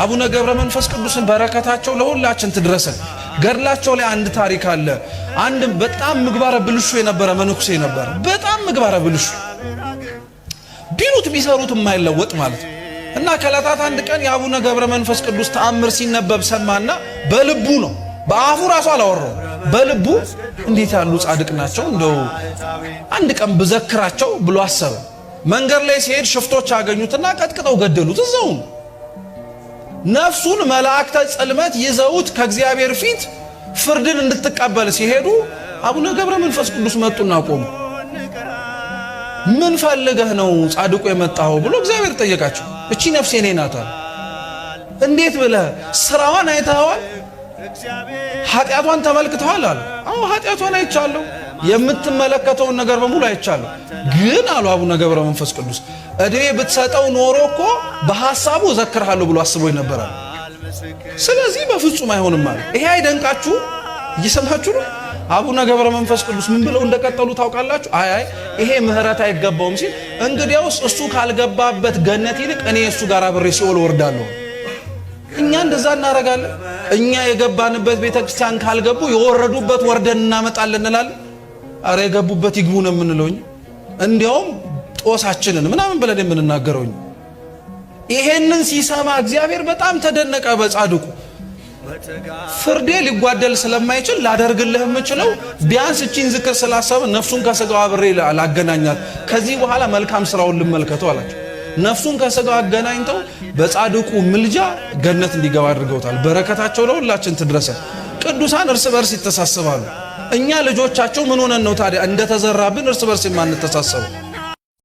አቡነ ገብረ መንፈስ ቅዱስን በረከታቸው ለሁላችን ትድረሰን። ገድላቸው ላይ አንድ ታሪክ አለ። አንድ በጣም ምግባረ ብልሹ የነበረ መነኩሴ ነበር። በጣም ምግባረ ብልሹ ቢሉት ቢሰሩት የማይለወጥ ማለት ነው። እና ከዕለታት አንድ ቀን የአቡነ ገብረ መንፈስ ቅዱስ ተአምር ሲነበብ ሰማና በልቡ ነው፣ በአፉ ራሱ አላወራው፣ በልቡ እንዴት ያሉ ጻድቅ ናቸው እንደው አንድ ቀን ብዘክራቸው ብሎ አሰበ። መንገድ ላይ ሲሄድ ሽፍቶች አገኙትና ቀጥቅጠው ገደሉት እዛው። ነፍሱን መላእክተ ጽልመት ይዘውት ከእግዚአብሔር ፊት ፍርድን እንድትቀበል ሲሄዱ አቡነ ገብረ መንፈስ ቅዱስ መጡና ቆሙ። ምን ፈልገህ ነው ጻድቁ የመጣው ብሎ እግዚአብሔር ጠየቃቸው። እቺ ነፍሴ እኔ ናት አለ። እንዴት ብለህ ስራዋን አይተኸዋል? ኃጢአቷን ተመልክተዋል አለ። አዎ ኃጢአቷን አይቻለሁ፣ የምትመለከተውን ነገር በሙሉ አይቻለሁ። ግን አሉ አቡነ ገብረ መንፈስ ቅዱስ እድሜ ብትሰጠው ኖሮ እኮ በሐሳቡ ዘክርሃለሁ ብሎ አስቦኝ ነበር አለ። ስለዚህ በፍጹም አይሆንም አለ። ይሄ አይደንቃችሁ? እየሰማችሁ ነው? አቡነ ገብረ መንፈስ ቅዱስ ምን ብለው እንደቀጠሉ ታውቃላችሁ? አይ ይሄ ምህረት አይገባውም ሲል እንግዲያውስ እሱ ካልገባበት ገነት ይልቅ እኔ እሱ ጋር አብሬ ሲኦል ወርዳለሁ። እኛ እንደዛ እናረጋለን። እኛ የገባንበት ቤተክርስቲያን ካልገቡ የወረዱበት ወርደን እናመጣለን እንላለን። አረ የገቡበት ይግቡ ነው የምንለው። እንዲያውም ጦሳችንን ምናምን ብለን የምንናገረው። ይሄንን ሲሰማ እግዚአብሔር በጣም ተደነቀ በጻድቁ። ፍርዴ ሊጓደል ስለማይችል ላደርግልህ የምችለው ቢያንስ እቺን ዝክር ስላሰበ ነፍሱን ከስጋው አብሬ ላገናኛት፣ ከዚህ በኋላ መልካም ስራውን ልመልከተው አላቸው። ነፍሱን ከስጋው አገናኝተው በጻድቁ ምልጃ ገነት እንዲገባ አድርገውታል። በረከታቸው ለሁላችን ትድረሰን። ቅዱሳን እርስ በርስ ይተሳሰባሉ። እኛ ልጆቻቸው ምን ሆነን ነው ታዲያ እንደተዘራብን እርስ በርስ የማንተሳሰበው?